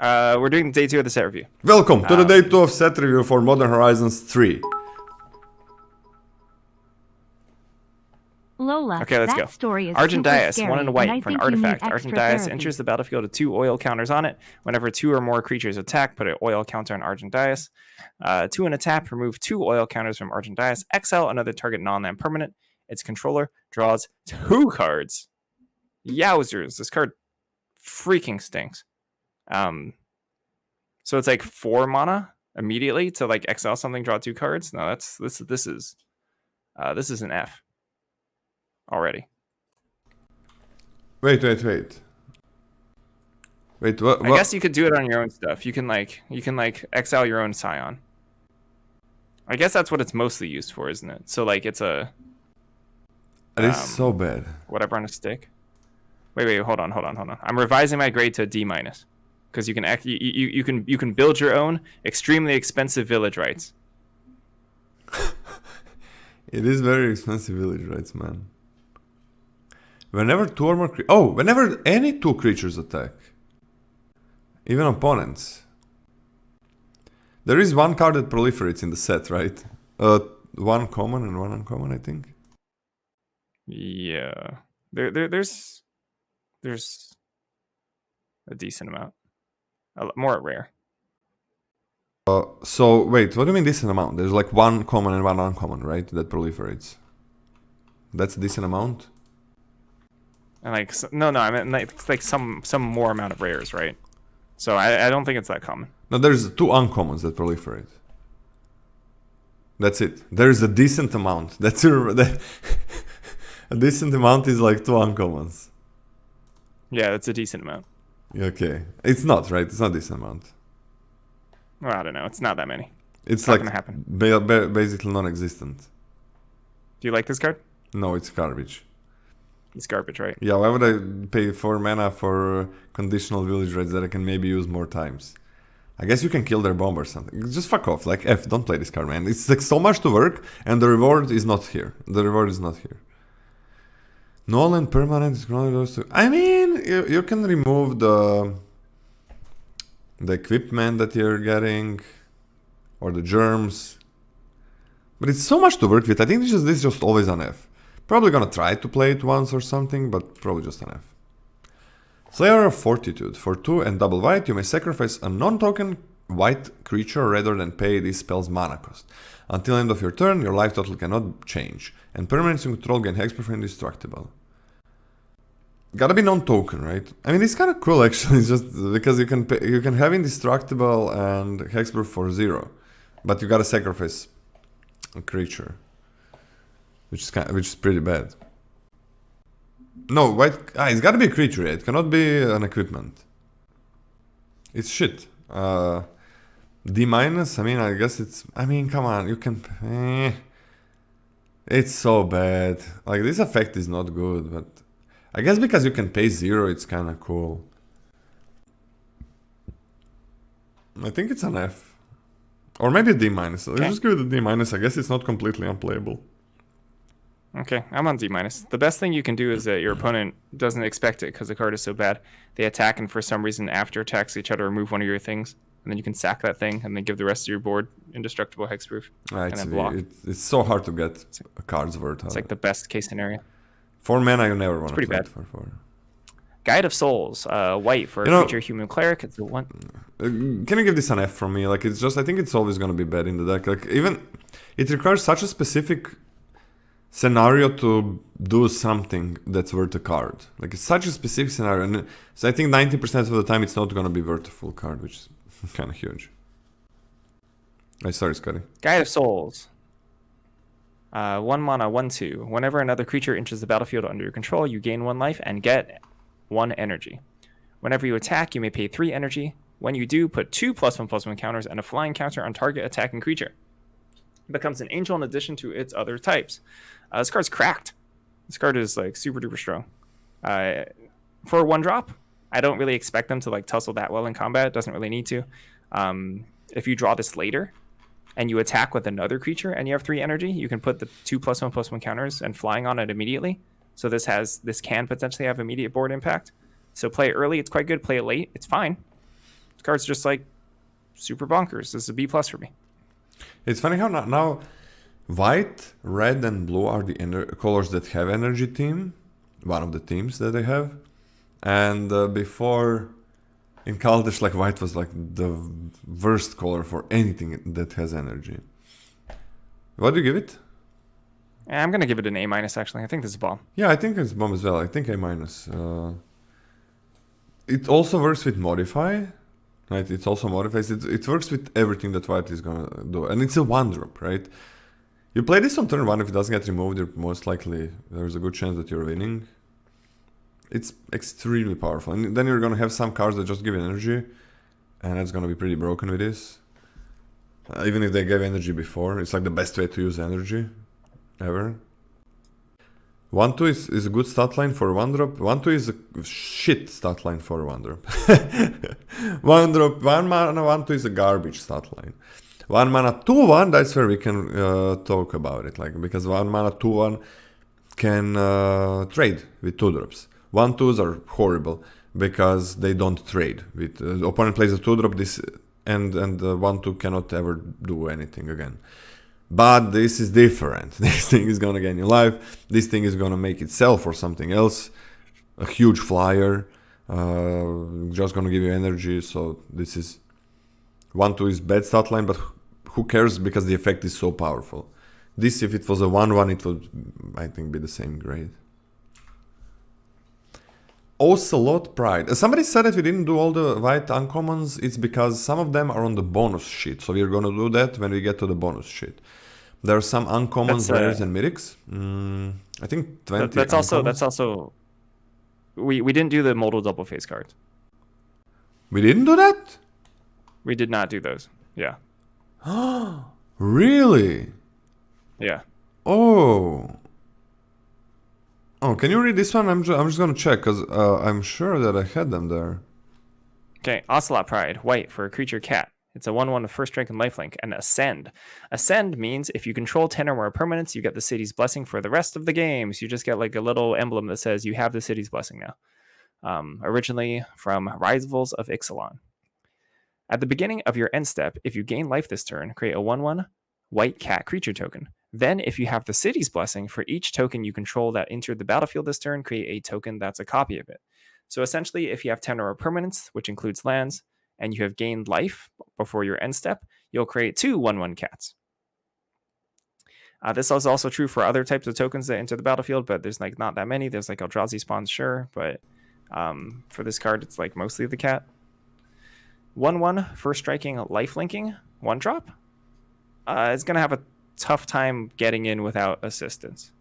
We're doing day 2 of the set review. Welcome to the day 2 of set review for Modern Horizons 3. Lola, okay, let's go. Story is Argent super Dias, scary, 1 and a white for an artifact. Argent Dias therapy. enters the battlefield with 2 oil counters on it. Whenever 2 or more creatures attack, put an oil counter on Argent Dias. 2 and a tap, remove 2 oil counters from Argent Dias. Exile another target non-land permanent. Its controller draws 2 cards. Yowzers, this card freaking stinks. So it's like 4 mana immediately to like exile something, draw 2 cards. No, this is an F already. Wait, what? I guess you could do it on your own stuff. You can exile your own Scion. I guess that's what it's mostly used for, isn't it? So like it's a It is so bad. Whatever on a stick. Wait, hold on. I'm revising my grade to a D-, because you can build your own extremely expensive village rights. It is very expensive village rights, man. Whenever 2 or more whenever any 2 creatures attack, even opponents. There is 1 card that proliferates in the set, right? 1 common and 1 uncommon, I think. Yeah, there's a decent amount. More at rare. So wait, what do you mean decent amount? There's like 1 common and 1 uncommon, right? That proliferates. That's a decent amount. And like no, I mean it's like some more amount of rares, right? So I don't think it's that common. No, there's 2 uncommons that proliferate. That's it. There's a decent amount. That's a decent amount is like 2 uncommons. Yeah, that's a decent amount. Okay, it's not right. It's not a decent amount. Well, I don't know. It's not that many. It's not like gonna happen. Basically non-existent. Do you like this card? No, it's garbage. It's garbage, right? Yeah, why would I pay 4 mana for conditional village raids that I can maybe use more times? I guess you can kill their bomb or something. Just fuck off. Like, F, don't play this card, man. It's like so much to work, and the reward is not here. Nolan permanent is goes to. I mean, you can remove the equipment that you're getting, or the germs, but it's so much to work with. I think this is just always an F. Probably gonna try to play it once or something, but probably just an F. Slayer of Fortitude. For 2 and double white, you may sacrifice a non-token white creature rather than pay this spell's mana cost. Until end of your turn, your life total cannot change, and permanents you control gain hexproof and indestructible. Gotta be non-token, right? I mean, it's kind of cool actually. It's just because you can have indestructible and hexproof for 0, but you gotta sacrifice a creature, which is pretty bad. No, white. It's gotta be a creature. It cannot be an equipment. It's shit. D-. I mean, I guess it's. I mean, come on. You can. It's so bad. Like, this effect is not good, but I guess because you can pay 0, it's kind of cool. I think it's an F. Or maybe a D-. Let's just give it a D-. I guess it's not completely unplayable. Okay, I'm on D-. The best thing you can do is that your opponent doesn't expect it because the card is so bad. They attack, and for some reason, after attacks, they try to remove one of your things, and then you can sack that thing, and then give the rest of your board indestructible hexproof, and then block. It's so hard to get cards worth. It's like the best case scenario. 4 mana, you never want to play bad. it for 4. Guide of Souls, white for a creature, human cleric. It's the one. Can you give this an F from me? Like, it's just, I think it's always gonna be bad in the deck. Like, even it requires such a specific scenario to do something that's worth a card. Like, it's such a specific scenario, and so I think 90% of the time it's not gonna be worth a full card, which is kind of huge. Sorry, Scotty. Guide of Souls. 1 mana, 1/2. Whenever another creature enters the battlefield under your control, you gain 1 life and get 1 energy. Whenever you attack, you may pay 3 energy. When you do, put 2 +1/+1 counters and a flying counter on target attacking creature. It becomes an angel in addition to its other types. This card's cracked. This card is like super duper strong. For a 1-drop, I don't really expect them to like tussle that well in combat. It doesn't really need to. If you draw this later, and you attack with another creature and you have 3 energy, you can put the 2 +1/+1 counters and flying on it immediately. So this can potentially have immediate board impact. So play it early, it's quite good. Play it late, it's fine. This card's just like super bonkers. This is a B plus for me. It's funny how now white, red, and blue are the colors that have energy theme. One of the themes that they have. And before in Kaladesh, like white was like the worst color for anything that has energy. What do you give it? I'm gonna give it an A minus. Actually, I think this is a bomb. Yeah, I think it's bomb as well. I think A minus. It also works with modify. Right, it also modifies. It works with everything that white is gonna do, and it's a 1-drop, right? You play this on turn 1. If it doesn't get removed, you're most likely there's a good chance that you're winning. It's extremely powerful, and then you're gonna have some cards that just give energy, and it's gonna be pretty broken with this. Even if they gave energy before, it's like the best way to use energy ever. 1-2 is a good stat line for 1-drop. 1-2 is a shit stat line for 1-drop. 1-drop, 1 mana, 1-2 is a garbage stat line. 1 mana, 2-1, that's where we can talk about it. Like, because 1 mana, 2-1 can trade with 2-drops. 1-2s are horrible because they don't trade. With the opponent plays a 2-drop, this and 1-2 cannot ever do anything again. But this is different. This thing is gonna gain you life. This thing is gonna make itself or something else. A huge flyer. Just gonna give you energy. So this is 1-2 is bad stat line, but who cares because the effect is so powerful. This, if it was a 1-1, it would, I think, be the same grade. Ocelot Pride. Somebody said if we didn't do all the white uncommons, it's because some of them are on the bonus sheet. So we're gonna do that when we get to the bonus sheet. There are some uncommons, rares, and mythics. I think 20. That's also. We didn't do the modal double face cards. We didn't do that? We did not do those. Yeah. Really? Yeah. Oh. Oh, can you read this one? I'm just gonna check because I'm sure that I had them there. Okay, Ocelot Pride, white for a creature cat. It's a 1/1 with first strike and lifelink, and Ascend. Ascend means if you control 10 or more permanents, you get the city's blessing for the rest of the game. So you just get like a little emblem that says you have the city's blessing now. Originally from Rivals of Ixalan. At the beginning of your end step, if you gain life this turn, create a 1/1 white cat creature token. Then, if you have the city's blessing, for each token you control that entered the battlefield this turn, create a token that's a copy of it. So essentially, if you have 10 or more permanents, which includes lands, and you have gained life before your end step, you'll create 2 1/1 cats. This is also true for other types of tokens that enter the battlefield, but there's like not that many. There's like Eldrazi spawns, sure, but for this card, it's like mostly the cat. 1/1 first striking, life linking, 1-drop. It's gonna have a tough time getting in without assistance.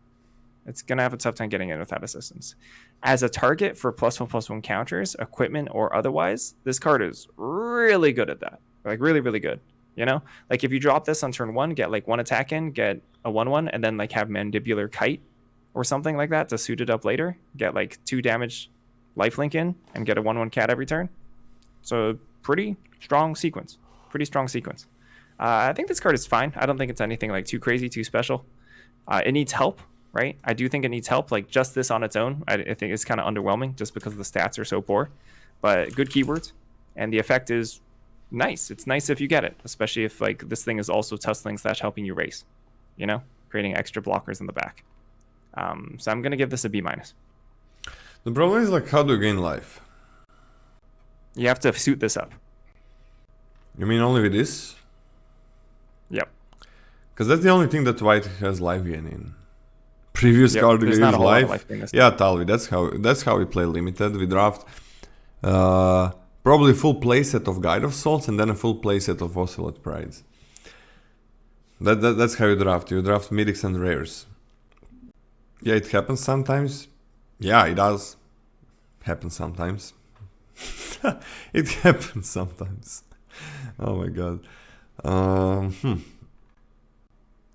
As a target for +1/+1 counters, equipment or otherwise, this card is really good at that. Like really, really good. You know, like if you drop this on turn 1, get like 1 attack in, get a 1/1, and then like have Mandibular Kite or something like that to suit it up later. Get like 2 damage lifelink in and get a 1/1 cat every turn. So pretty strong sequence. I think this card is fine. I don't think it's anything like too crazy, too special. It needs help, right? I do think it needs help. Like just this on its own, I think it's kind of underwhelming just because the stats are so poor. But good keywords, and the effect is nice. It's nice if you get it, especially if like this thing is also tussling / helping you race. You know, creating extra blockers in the back. So I'm gonna give this a B-. The problem is like, how do you gain life? You have to suit this up. You mean only with this? Yep. Because that's the only thing that white has life gain in. Previous card gives life. Yeah, Talvi. That's how we play limited. We draft probably full playset of Guide of Souls and then a full playset of Ocelot Prides. That's how you draft. You draft mythics and rares. Yeah, it happens sometimes. Yeah, it does. Happens sometimes. It happens sometimes. Oh my god.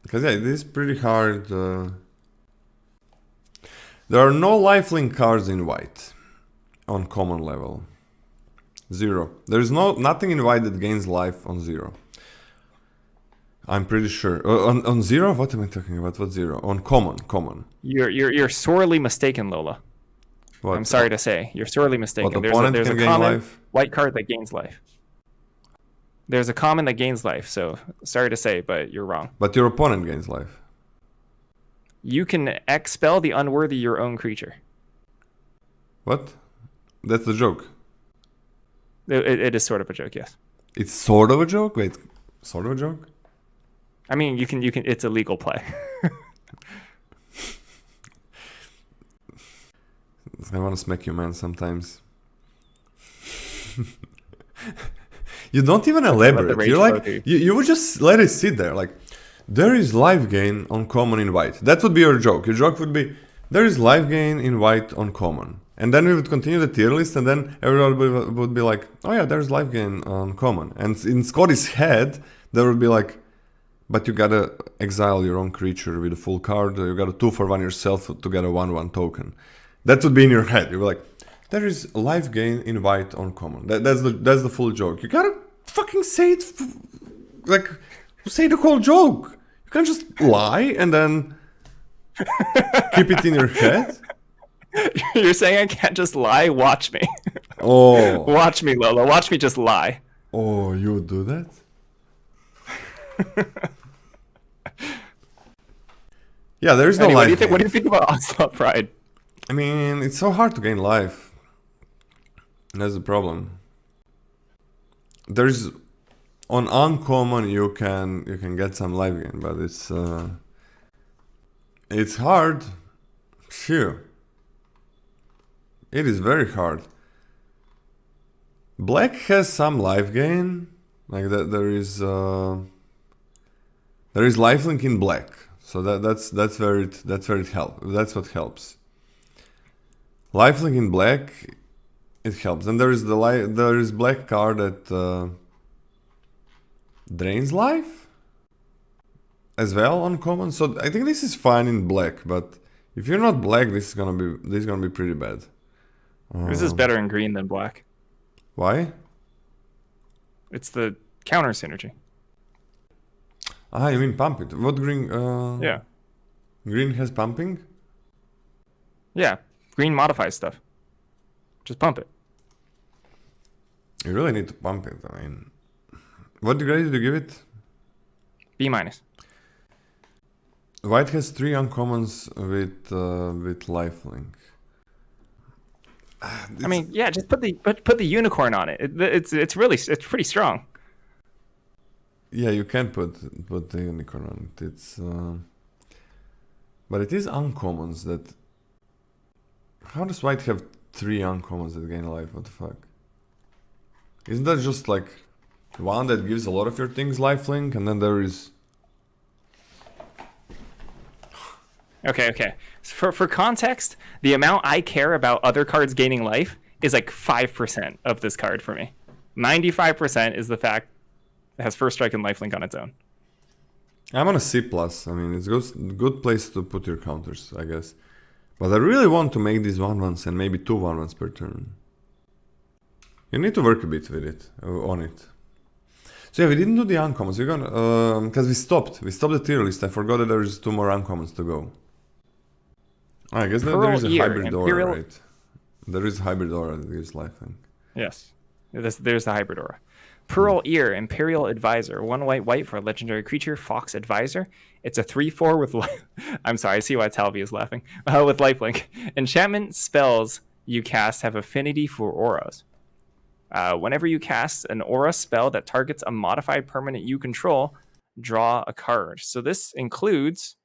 Because yeah, it is pretty hard. There are no lifelink cards in white on common level. 0. There's nothing in white that gains life on 0. I'm pretty sure. On 0? What am I talking about? What 0? On common. You're sorely mistaken, Lola. What? I'm sorry to say, you're sorely mistaken. There's a common life? White card that gains life. There's a common that gains life, so sorry to say, but you're wrong. But your opponent gains life. You can expel the unworthy your own creature. What? That's the joke. It is sort of a joke, yes. It's sort of a joke? Wait, sort of a joke? I mean, you can. It's a legal play. I want to smack you, man, sometimes. You don't even elaborate. You're like, you would just let it sit there. Like, there is life gain on common in white. That would be your joke. Your joke would be, there is life gain in white on common. And then we would continue the tier list, and then everybody would be like, oh yeah, there's life gain on common. And in Scotty's head, there would be like, but you gotta exile your own creature with a full card. You got a 2-for-1 yourself to get a 1/1 token. That would be in your head. You're like, there is life gain in white on common. That's the full joke. You gotta fucking say it, like, say the whole joke. You can't just lie and then keep it in your head. You're saying I can't just lie? Watch me. Oh. Watch me, Lola. Watch me just lie. Oh, you would do that? Yeah, there's no Anyway, life. what do you think about Onslaught Pride? I mean, it's so hard to gain life. That's the problem. There's on uncommon you can get some life gain, but it's hard. Phew. It is very hard. Black has some life gain, like that. There is lifelink in black, so that's where it helps. That's what helps. Lifelink in black, it helps. And there is black card that drains life as well on common. So I think this is fine in black, but if you're not black, this is gonna be pretty bad. This is better in green than black. Why? It's the counter synergy. Ah, you mean pump it? What green? Yeah. Green has pumping? Yeah. Green modifies stuff. Just pump it. You really need to pump it. I mean, what grade did you give it? B-. White has 3 uncommons with lifelink. I mean, yeah, just put the unicorn on it. It's pretty strong. Yeah, you can put the unicorn on it. It's but it is uncommons that. How does white have 3 uncommons that gain life? What the fuck? Isn't that just like one that gives a lot of your things lifelink, and then there is. Okay. For context, the amount I care about other cards gaining life is like 5% of this card for me. 95% is the fact it has first strike and lifelink on its own. I'm on a C+. I mean, it's a good place to put your counters, I guess. But I really want to make these 1/1s and maybe 2 1/1s per turn. You need to work a bit with it, on it. So yeah, we didn't do the uncommons. We're gonna, because we stopped the tier list. I forgot that there's 2 more uncommons to go. I guess there is a hybrid aura, right? There is a hybrid aura that gives life. Yes, there's the hybrid aura. Pearl Ear, Imperial Advisor. 1 white for a legendary creature, Fox Advisor. It's a 3/4 with I'm sorry, I see why Talvi is laughing. With lifelink. Enchantment spells you cast have affinity for auras. Whenever you cast an aura spell that targets a modified permanent you control, draw a card. So this includes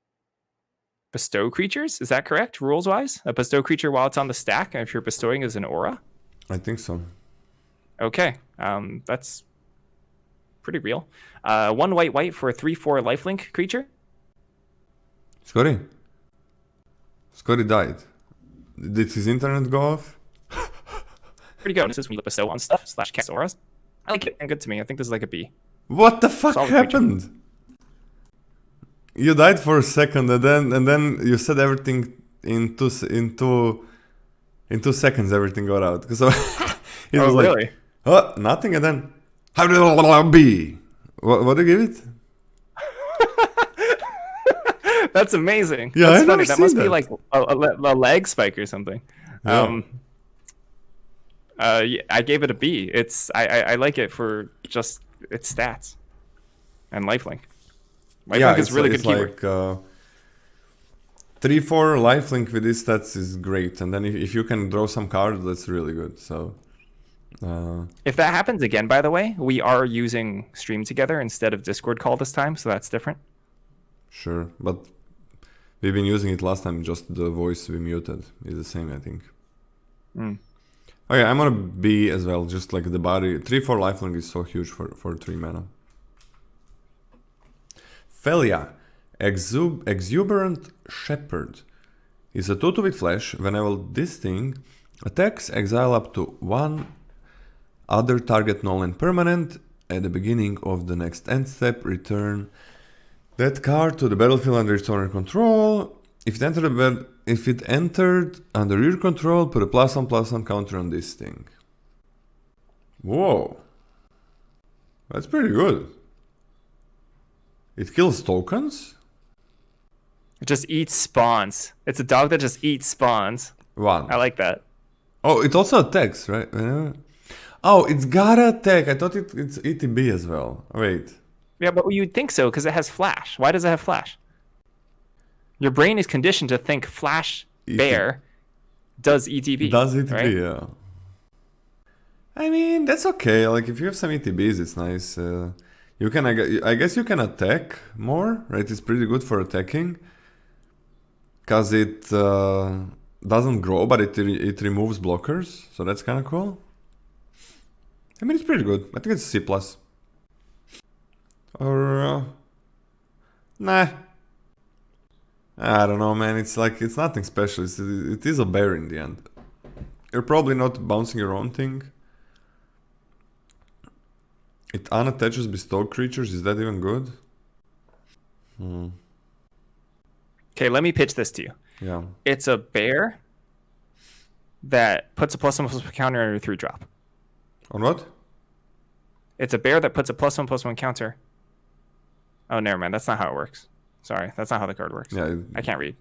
bestow creatures. Is that correct, rules-wise? A bestow creature while it's on the stack, if you're bestowing as an aura? I think so. Okay, that's pretty real. 1 white for a 3/4 lifelink creature. Scotty died. Did his internet go off? Pretty good. This is when you bestow on stuff / cast auras. I like it. And good to me. I think this is like a B. What the fuck happened? You died for a second, and then you said everything in 2 seconds. Everything got out because it was like, really? Oh, nothing, and then how did it be? What do you give it? That's amazing. Yeah, that's I funny. never That must seen be that. like a lag spike or something. Yeah. Yeah, I gave it a B. I like it for just its stats and lifelink. Yeah, Lifelink is really good keyword. like 3-4 lifelink with these stats is great, and then if you can draw some cards, that's really good. So If that happens again, by the way, we are using Stream Together instead of Discord call this time, so that's different. sure, but we've been using it last time. Just the voice we muted is the same, I think. Okay, I'm gonna B as well, just like the body. 3-4 lifelink is so huge for 3 mana. Felia, Exuberant Shepherd, is a 2/2 with flash. Whenever this thing attacks, exile up to 1 other target null and permanent. At the beginning of the next end step, return that card to the battlefield under its owner control. If it entered under your control, put a +1/+1 counter on this thing. Whoa. That's pretty good. It kills tokens? It just eats spawns. It's a dog that just eats spawns. 1. I like that. Oh, it also attacks, right? Oh, it's gotta attack. I thought it's ETB as well. Wait. Yeah, but you'd think so because it has flash. Why does it have flash? Your brain is conditioned to think flash bear does ETB. Does ETB, right? yeah. I mean, that's okay. Like, if you have some ETBs, it's nice. You can, I guess you can attack more, right? It's pretty good for attacking. Because it doesn't grow, but it removes blockers. So that's kind of cool. I mean, it's pretty good. I think it's C+. Or... nah. I don't know, man. It's like, it's nothing special. It is a bear in the end. You're probably not bouncing your own thing. It unattaches bestow creatures. Is that even good? Okay, let me pitch this to you. Yeah. It's a bear that puts a +1/+1 counter on your 3-drop. On what? It's a bear that puts a +1/+1 counter. Oh, never mind. That's not how it works. Sorry, that's not how the card works. Yeah. I can't read.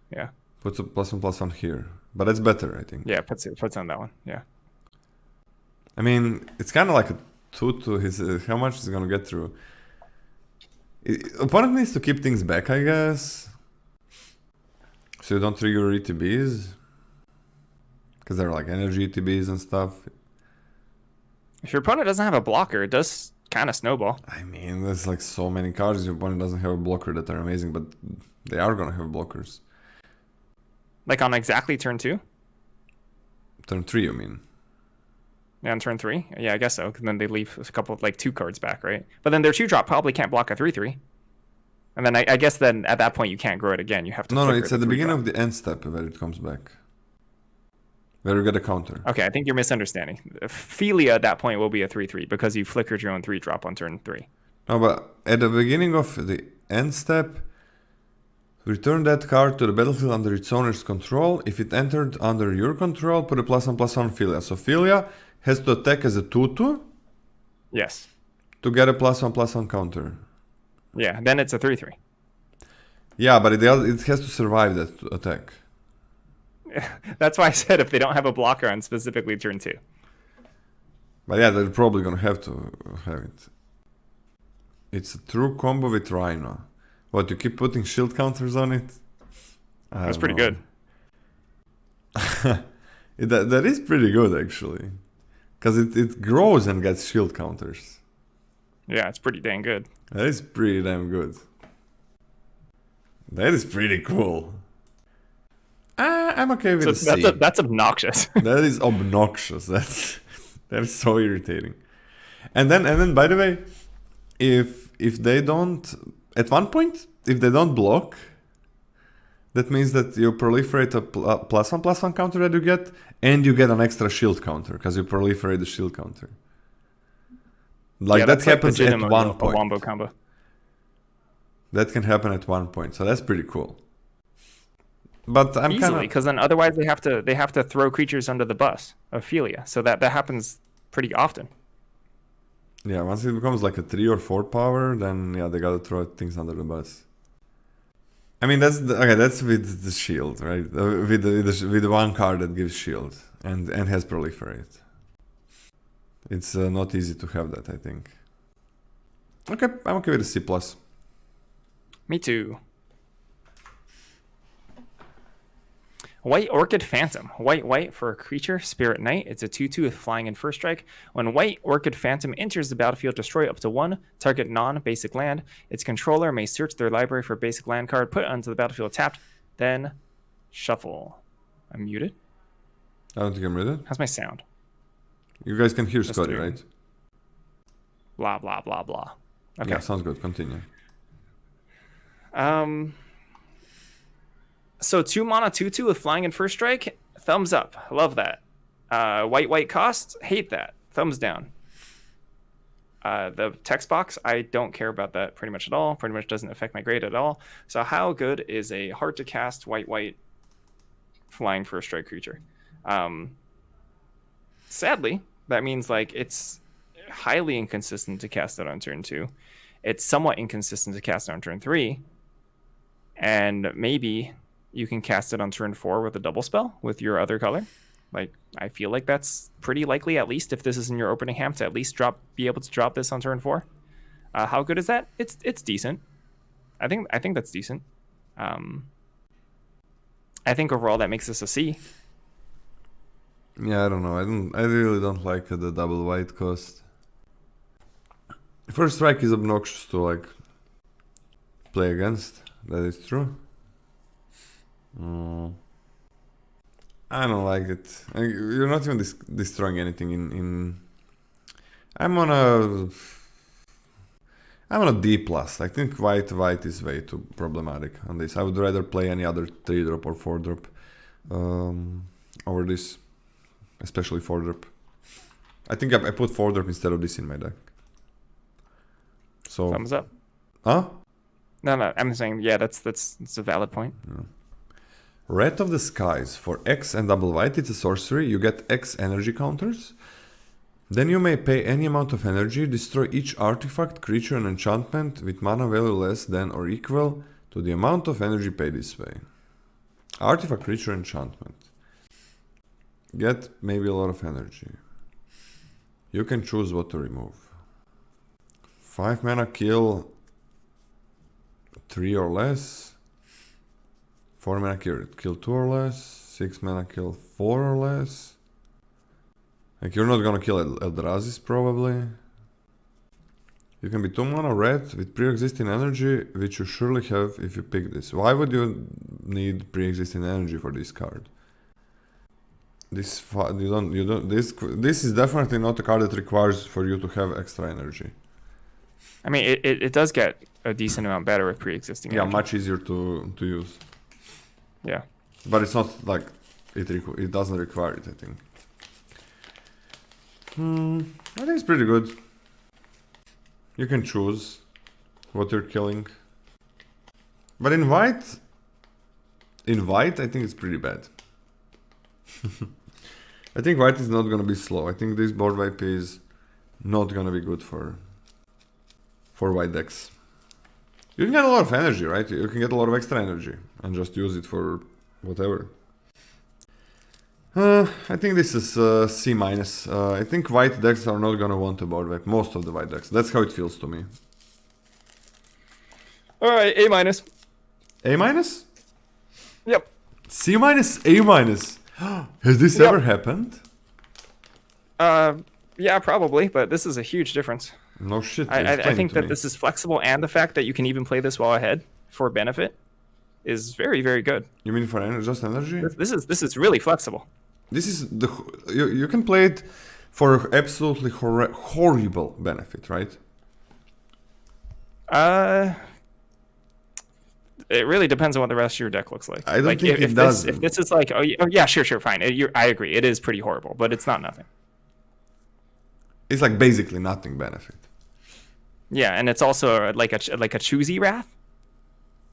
Yeah. Puts a +1/+1 here. But that's better, I think. Yeah, puts on that one. Yeah. I mean, it's kind of like a 2 to his... how much is he going to get through? Opponent needs to keep things back, I guess. So you don't trigger ETBs. Because they're like energy ETBs and stuff. If your opponent doesn't have a blocker, it does kind of snowball. I mean, there's like so many cards. Your opponent doesn't have a blocker that are amazing, but they are going to have blockers. Like on exactly turn 2? Turn 3, you mean? Yeah, on turn 3? Yeah, I guess so. Because then they leave a couple of, like, 2 cards back, right? But then their 2-drop probably can't block a 3/3. And then I guess then at that point you can't grow it again. You have to. No, it's at the beginning of the end step where it comes back. Where you get a counter. Okay, I think you're misunderstanding. Philia at that point will be a 3/3 because you flickered your own 3-drop on turn 3. No, but at the beginning of the end step, return that card to the battlefield under its owner's control. If it entered under your control, put a +1/+1 Philia. So Philia has to attack as a 2/2. Yes. To get a +1/+1 counter. Yeah, then it's a 3/3. Yeah, but it has to survive that attack. That's why I said if they don't have a blocker on specifically turn 2. But yeah, they're probably gonna have to have it. It's a true combo with Rhino. What, you keep putting shield counters on it? That's pretty good. That is pretty good, actually. Because it grows and gets shield counters. Yeah, it's pretty dang good. That is pretty damn good. That is pretty cool. I'm okay with C. That's obnoxious. That is obnoxious. That's so irritating. And then by the way, if they don't at one point, if they don't block, that means that you proliferate a +1/+1 counter that you get, and you get an extra shield counter because you proliferate the shield counter. Like yeah, that happens like at one point. A wombo combo. That can happen at one point, so that's pretty cool. But I'm easily because then otherwise they have to throw creatures under the bus of Philia, so that happens pretty often. Yeah, once it becomes like a 3 or 4 power, then yeah, they gotta throw things under the bus. I mean, that's with the shield, right? With the one card that gives shield and has proliferate. It's not easy to have that, I think. Okay, I'm okay with a C+. Me too. White Orchid Phantom. White for a creature, Spirit Knight. It's a 2/2 with flying and first strike. When White Orchid Phantom enters the battlefield, destroy up to one target non-basic land. Its controller may search their library for a basic land card, put it onto the battlefield tapped, then shuffle. I'm muted? I don't think I'm muted. How's my sound? You guys can hear Just Scotty, doing- right? Blah, blah, blah, blah. Okay. Yeah, sounds good. Continue. So 2 mana 2/2 with flying and first strike. Thumbs up. Love that. White cost. Hate that. Thumbs down. The text box, I don't care about that pretty much at all. Pretty much doesn't affect my grade at all. So how good is a hard to cast white flying first strike creature? Sadly, that means like it's highly inconsistent to cast it on turn 2. It's somewhat inconsistent to cast it on turn 3. And maybe you can cast it on turn 4 with a double spell with your other color. Like, I feel like that's pretty likely, at least if this is in your opening hand, to at least be able to drop this on turn 4. How good is that? It's decent. I think that's decent. I think overall that makes this a C. Yeah, I don't know. I really don't like the double white cost. First strike is obnoxious to like play against. That is true. I don't like it. You're not even destroying anything in. I'm on a D plus. I think white is way too problematic on this. I would rather play any other 3-drop or 4-drop over this, especially 4-drop. I think I put 4-drop instead of this in my deck. So Thumbs up. Huh? No, I'm saying yeah, that's a valid point. Yeah. Wrath of the Skies. For X and double white, it's a sorcery. You get X energy counters. Then you may pay any amount of energy, destroy each artifact, creature, and enchantment with mana value less than or equal to the amount of energy paid this way. Artifact, creature, enchantment. Get maybe a lot of energy. You can choose what to remove. 5 mana kill 3 or less. 4 mana kill 2 or less. 6 mana kill 4 or less. Like, you're not gonna kill Eldrazi's probably. You can be 2 mana red with pre-existing energy, which you surely have if you pick this. Why would you need pre-existing energy for this card? This is definitely not a card that requires for you to have extra energy. I mean, it does get a decent amount better with pre-existing. Yeah, energy. much easier to use. Yeah. But it's not like it doesn't require it, I think. I think it's pretty good. You can choose what you're killing. But in white, I think it's pretty bad. I think white is not gonna be slow. I think this board wipe is not gonna be good for white decks. You can get a lot of energy, right? You can get a lot of extra energy and just use it for whatever. I think this is C-. I think white decks are not gonna want a board wipe. Most of the white decks. That's how it feels to me. All right, A-. A-? Yep. C-, A-. Has this ever happened? Yeah, probably, but this is a huge difference. No shit. I think that this is flexible, and the fact that you can even play this while ahead for benefit is very, very good. You mean for just energy? This is really flexible. This is you can play it for absolutely horrible benefit, right? It really depends on what the rest of your deck looks like. I don't think it does. If this is like, oh yeah, sure, fine. I agree. It is pretty horrible, but it's not nothing. It's like basically nothing benefit. Yeah, and it's also like a choosy wrath.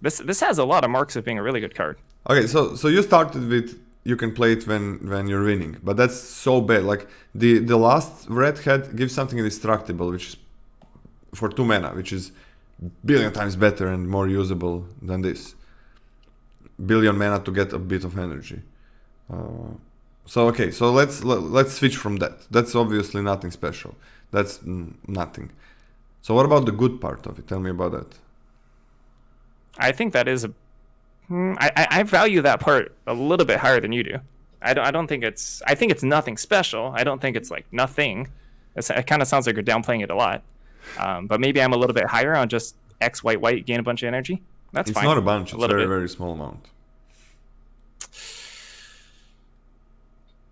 This has a lot of marks of being a really good card. Okay, so you started with you can play it when you're winning, but that's so bad. Like the last red hat gives something indestructible, which is for 2 mana, which is billion times better and more usable than this. Billion mana to get a bit of energy. So let's switch from that. That's obviously nothing special. That's nothing. So what about the good part of it? Tell me about that. I think that is I value that part a little bit higher than you do. I don't think it's. I think it's nothing special. I don't think it's like nothing. It kind of sounds like you're downplaying it a lot. But maybe I'm a little bit higher on just X white white gain a bunch of energy. That's It's fine. not a bunch. It's a very, bit. very small amount.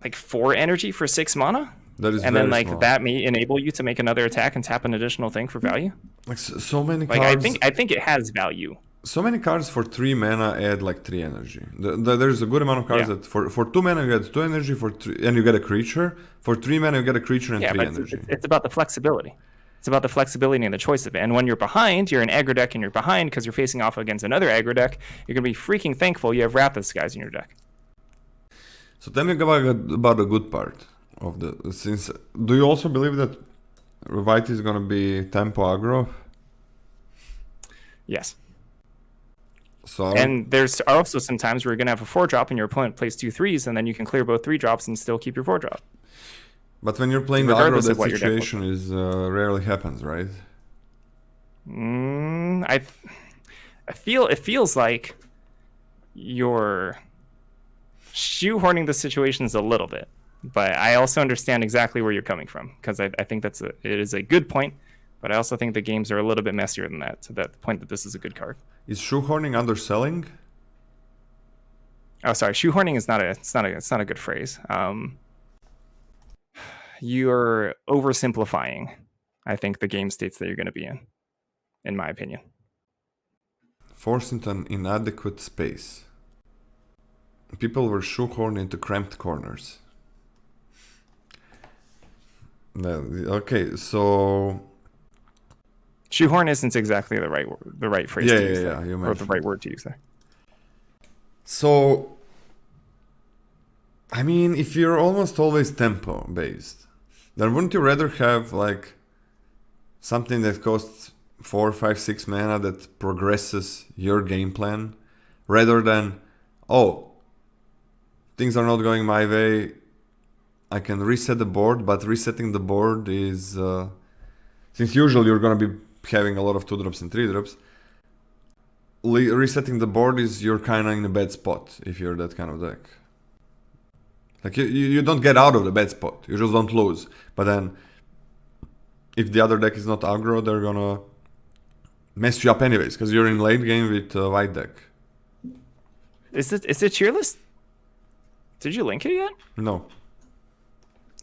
Like 4 energy for 6 mana, That is and very then like small. that may enable you to make another attack and tap an additional thing for value. Like so many Like cards. I think it has value. So many cards for 3 mana add like 3 energy. There's a good amount of cards that for 2 mana you get 2 energy, for 3, and you get a creature. For 3 mana you get a creature and 3 but energy. it's about the flexibility. It's about the flexibility and the choice of it. And when you're behind, you're an aggro deck and you're behind because you're facing off against another aggro deck, you're going to be freaking thankful you have Raptors guys in your deck. So tell me about the good part of the. Since do you also believe that white is gonna be tempo aggro? Yes. So And there's also some times where you're going to have a 4-drop and your opponent plays 2 3s, and then you can clear both 3-drops and still keep your 4-drop. but when you're playing the aggro, Regardless of that what your deck looks situation is rarely happens, right? I feel it feels like you're shoehorning the situations a little bit, but I also understand exactly where you're coming from because I think it is a good point, but I also think the games are a little bit messier than that, to that point that this is a good card. Is shoehorning underselling? Oh, sorry, shoehorning is not a good phrase. You're oversimplifying, I think, the game states that you're going to be in my opinion. Forced into an inadequate space. People were shoehorned into cramped corners. Okay, so Shoehorn isn't exactly the right phrase to use there, you or the mentioned right word to use there. So, I mean, if you're almost always tempo based, then wouldn't you rather have like something that costs 4, 5, 6 mana that progresses your game plan, rather than, oh, things are not going my way, I can reset the board, but resetting the board is, since usually you're gonna be having a lot of 2-drops and 3-drops, resetting the board is you're kind of in a bad spot if you're that kind of deck. Like you don't get out of the bad spot, you just don't lose. But then if the other deck is not aggro, they're gonna mess you up anyways because you're in late game with a white deck. Is it tier list? Did you link it yet? No.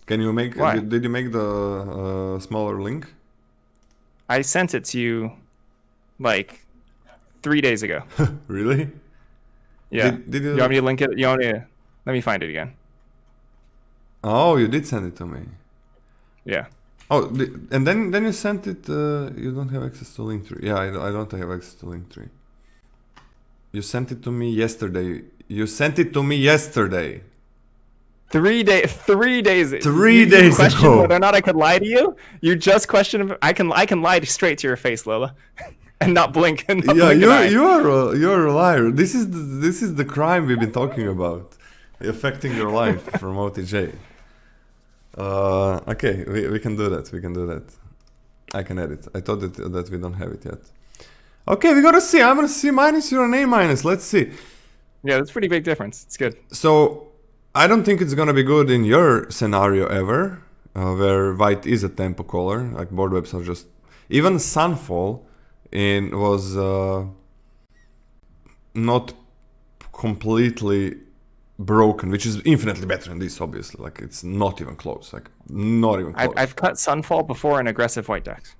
Can you make? Why? Did you make the smaller link? I sent it to you like 3 days ago. Really? Yeah. Did you want me to link it? You want me to? Let me find it again. Oh, you did send it to me. Yeah. Oh, and then you sent it. You don't have access to Linktree. Yeah, I don't have access to Linktree. You sent it to me yesterday. 3 days. 3 days. 3 You days question ago. whether or not I could lie to you. You just question. I can lie straight to your face, Lola, and not blink. And not Yeah, blink an eye. you're a liar. This is the crime we've been talking about, affecting your life from OTJ. Okay, we can do that. We can do that. I can edit. I thought that we don't have it yet. Okay, we gotta see. I'm gonna C minus. You're an A minus. Let's see. Yeah, that's a pretty big difference. It's good. So I don't think it's gonna be good in your scenario ever, where white is a tempo caller. Like board webs are just even Sunfall was not completely broken, which is infinitely better than this. Obviously, like it's not even close. Like not even close. I've cut Sunfall before in aggressive white decks.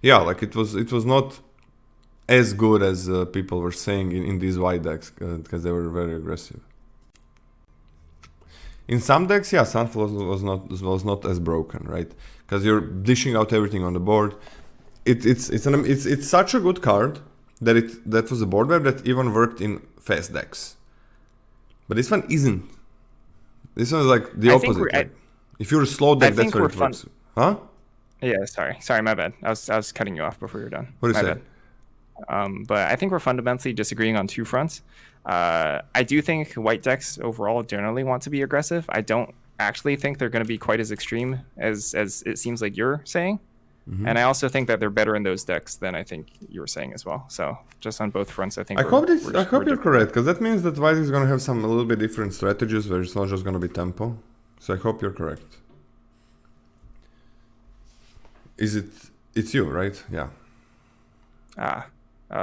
Yeah, like it was not as good as people were saying in these white decks because they were very aggressive. In some decks, yeah, Sunfall was not as broken, right? Because you're dishing out everything on the board. It's such a good card that was a board web that even worked in fast decks. But this one isn't. This one is like the opposite. Like, if you're a slow deck, that's where it works. Huh? Yeah, sorry, my bad. I was cutting you off before you were done. What did you say? But I think we're fundamentally disagreeing on 2 fronts. I do think white decks overall generally want to be aggressive. I don't actually think they're going to be quite as extreme as it seems like you're saying. And I also think that they're better in those decks than I think you were saying as well. So just on both fronts, I think I hope you're different. correct, because that means that White is gonna have some a little bit different strategies where it's not just gonna be tempo. So I hope you're correct. Is it? It's you, right? Yeah.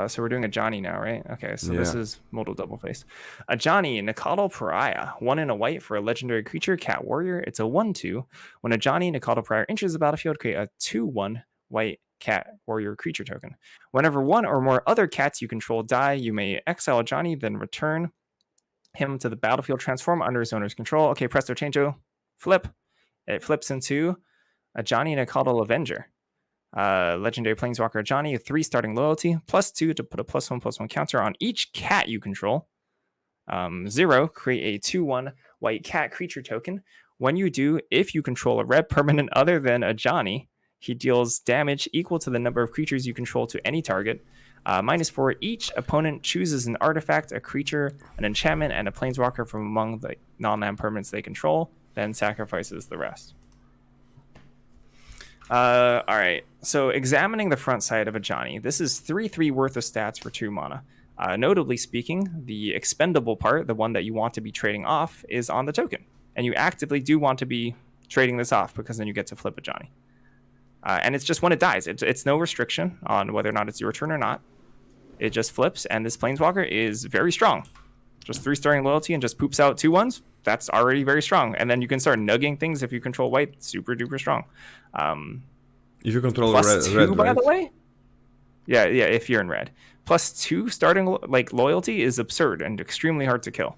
So we're doing a Johnny now, right? Okay, so this Yeah. is Modal Double Face. A Johnny, Nikado Pariah. 1 and a white for a legendary creature, Cat Warrior. It's a 1/2. When a Johnny, Nikado Pariah enters the battlefield, create a 2/1 white Cat Warrior creature token. Whenever one or more other cats you control die, you may exile a Johnny, then return him to the battlefield, transform under his owner's control. Okay, presto changeo, flip. It flips into a Johnny Nikado Avenger. Legendary Planeswalker Johnny, 3 starting loyalty, +2 to put a +1/+1 counter on each cat you control. 0, create a 2/1 white cat creature token. When you do, if you control a red permanent other than a Johnny, he deals damage equal to the number of creatures you control to any target. -4, each opponent chooses an artifact, a creature, an enchantment, and a planeswalker from among the non-land permanents they control, then sacrifices the rest. All right, so examining the front side of a Johnny, this is 3/3 worth of stats for 2 mana. Notably speaking, the expendable part, the one that you want to be trading off, is on the token. And you actively do want to be trading this off because then you get to flip a Johnny. And it's just when it dies. It's no restriction on whether or not it's your turn or not. It just flips, and this Planeswalker is very strong. Just 3 starring loyalty and just poops out 2/1s. That's already very strong. And then you can start nugging things if you control white. Super duper strong. If you control +2, red, by right? the way. Yeah, if you're in red. +2 starting loyalty is absurd and extremely hard to kill.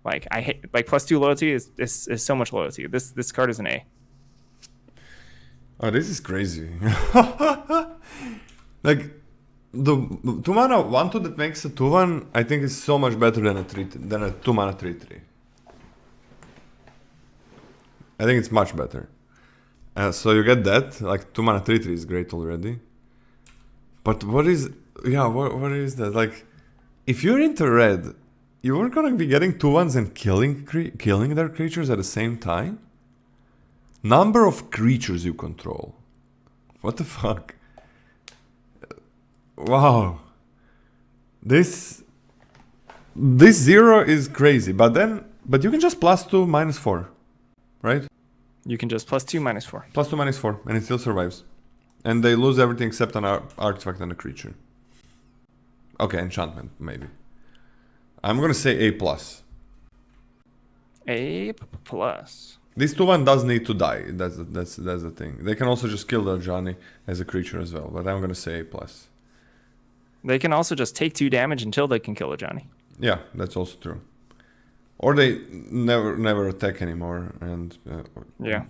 Like I hate +2 loyalty is so much loyalty. This card is an A. Oh, this is crazy. Like the 2 mana 1/2 that makes a 2/1, I think is so much better than a 2 mana 3/3. I think it's much better. So you get that, like 2 mana 3/3 is great already. But what is that? Like, if you're into red, you are gonna be getting 2/1s and killing their creatures at the same time? Number of creatures you control. What the fuck? Wow. This 0 is crazy, but you can just +2 -4, right? You can just +2 -4. +2 -4, and it still survives. And they lose everything except an artifact and a creature. Okay, enchantment, maybe. I'm gonna say A+. A+. This 2/1 does need to die. That's the thing. They can also just kill the Johnny as a creature as well, but I'm gonna say A+. They can also just take 2 damage until they can kill a Johnny. Yeah, that's also true. Or they never attack anymore, and yeah,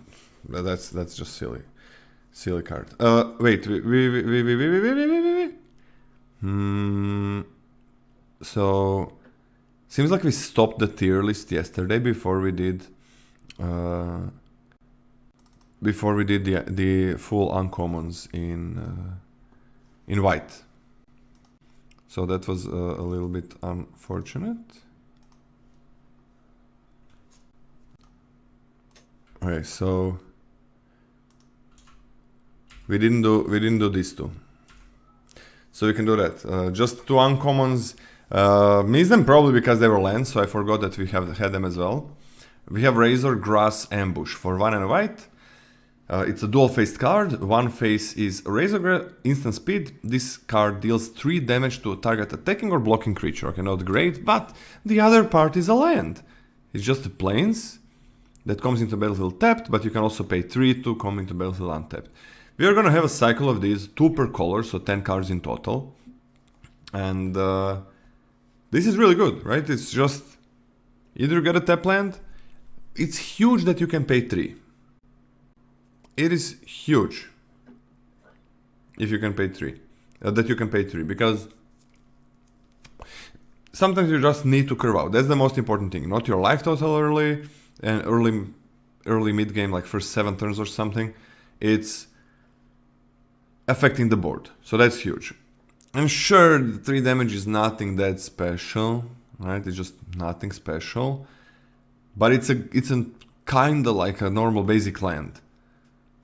that's just silly card. Wait. So seems like we stopped the tier list yesterday before we did the full uncommons in white. So that was a little bit unfortunate. Okay, so we didn't do these 2. So we can do that. Just 2 uncommons. Missed them probably because they were lands, so I forgot that we had them as well. We have Razor Grass Ambush for 1 and a white. It's a dual-faced card. One face is Razor Grass, instant speed. This card deals 3 damage to a target attacking or blocking creature. Okay, not great, but the other part is a land. It's just a plains that comes into battlefield tapped, but you can also pay 3 to come into battlefield untapped. We are gonna have a cycle of these, 2 per color, so 10 cards in total. And this is really good, right? It's just either you get a tap land. It's huge that you can pay 3. It is huge if you can pay 3. That you can pay 3, because sometimes you just need to curve out. That's the most important thing. Not your life total early and early mid game, like first 7 turns or something. It's affecting the board, so that's huge. And sure, the 3 damage is nothing that special, right? It's just nothing special, but it's a kinda like a normal basic land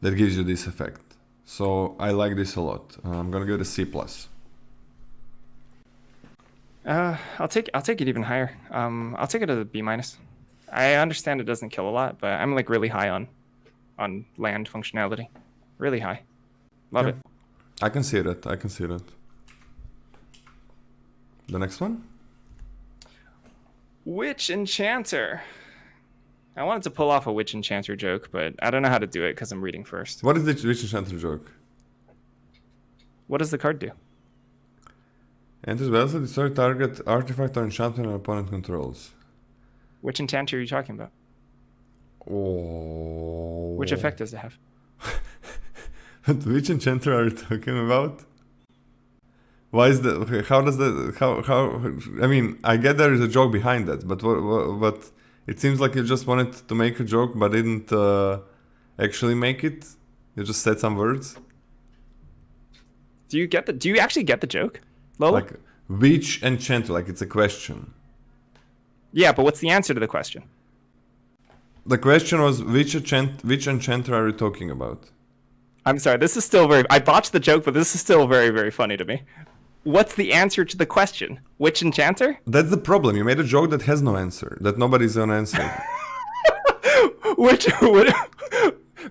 that gives you this effect. So I like this a lot. I'm gonna give it a C+. I'll take it even higher. I'll take it as a B minus. I understand it doesn't kill a lot, but I'm like really high on land functionality. Really high. Love it. I can see that. I can see that. The next one? Witch Enchanter. I wanted to pull off a Witch Enchanter joke, but I don't know how to do it because I'm reading first. What is the Witch Enchanter joke? What does the card do? Enters battlefield, destroy target artifact or enchantment an opponent controls. Which Enchanter are you talking about? Oh. Which effect does it have? Which enchanter are you talking about? Why is that? Okay, how does that? How? I mean, I get there is a joke behind that, but but it seems like you just wanted to make a joke, but didn't actually make it. You just said some words. Do you actually get the joke, Lola? Like which enchanter? Like it's a question. Yeah, but what's the answer to the question? The question was which enchanter are you talking about? I'm sorry, this is still I botched the joke, but this is still very, very funny to me. What's the answer to the question? Which enchanter? That's the problem. You made a joke that has no answer, that nobody's gonna answer.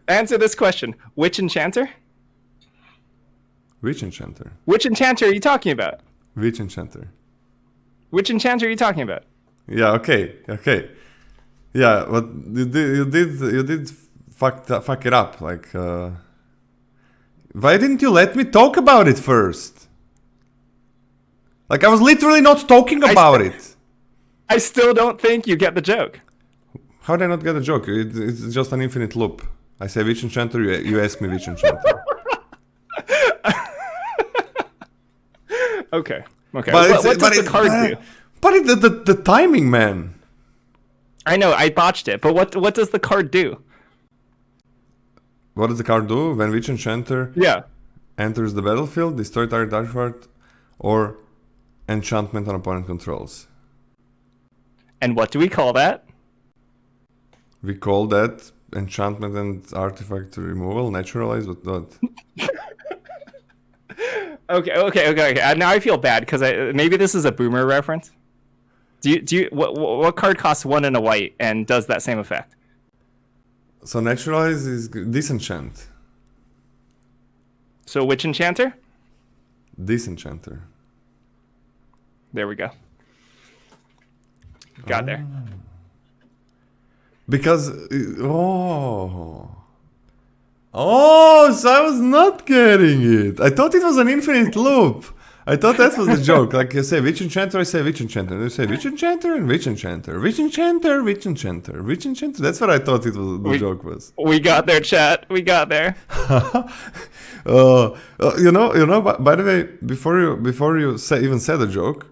Answer this question. Which enchanter? Which enchanter? Which enchanter are you talking about? Which enchanter? Which enchanter are you talking about? Yeah, okay. Yeah, but you did fuck it up. Like, why didn't you let me talk about it first? Like, I was literally not talking about it. I still don't think you get the joke. How did I not get the joke? It's just an infinite loop. I say which enchanter, you ask me which enchanter. Okay. But what does the card do? But the timing, man. I know, I botched it, but what does the card do? What does the card do? When which enchanter enters the battlefield, destroy target artifact or enchantment on opponent controls. And what do we call that? We call that enchantment and artifact removal, naturalize, but not. Okay. Now I feel bad because maybe this is a boomer reference. What card costs 1 and a white and does that same effect? So naturalize is disenchant. So which enchanter? Disenchanter. There we go. Got there. Because so I was not getting it. I thought it was an infinite loop. I thought that was the joke. Like you say which enchanter, I say which enchanter. You say which enchanter and which enchanter. Which enchanter, which enchanter, which enchanter. That's what I thought the joke was. We got there, chat. We got there. You know. By the way, before you even said a joke,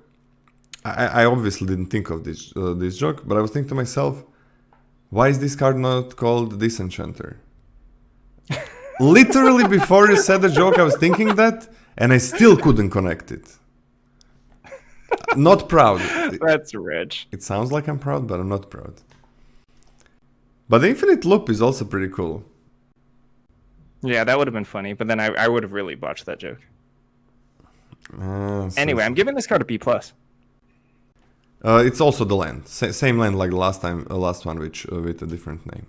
I obviously didn't think of this joke, but I was thinking to myself, why is this card not called Disenchanter? Literally before you said the joke, I was thinking that, and I still couldn't connect it. Not proud. That's rich. It sounds like I'm proud, but I'm not proud. But the infinite loop is also pretty cool. Yeah, that would have been funny, but then I would have really botched that joke. Anyway, I'm giving this card a B+. It's also the land. Same land like the last one, which with a different name.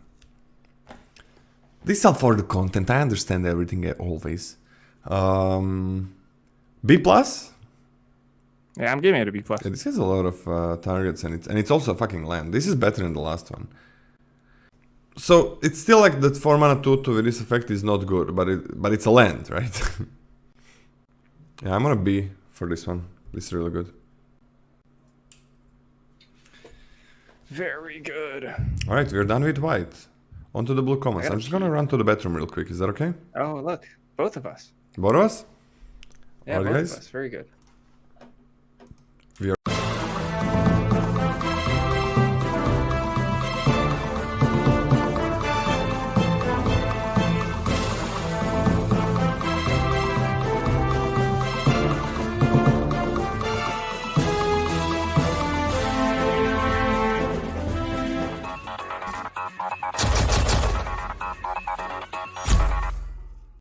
This is all for the content. I understand everything always. B+? Yeah, I'm giving it a B+. Yeah, this has a lot of targets and it's also a fucking land. This is better than the last one. So it's still like that 4 mana 2/2 with this effect is not good, but it's a land, right? Yeah, I'm gonna B for this one. This is really good. Very good. All right, we're done with white. On to the blue commons. I'm just gonna run to the bathroom real quick. Is that okay? Oh, look, both of us. Both of us? Yeah, All right, both guys. of us. Very good.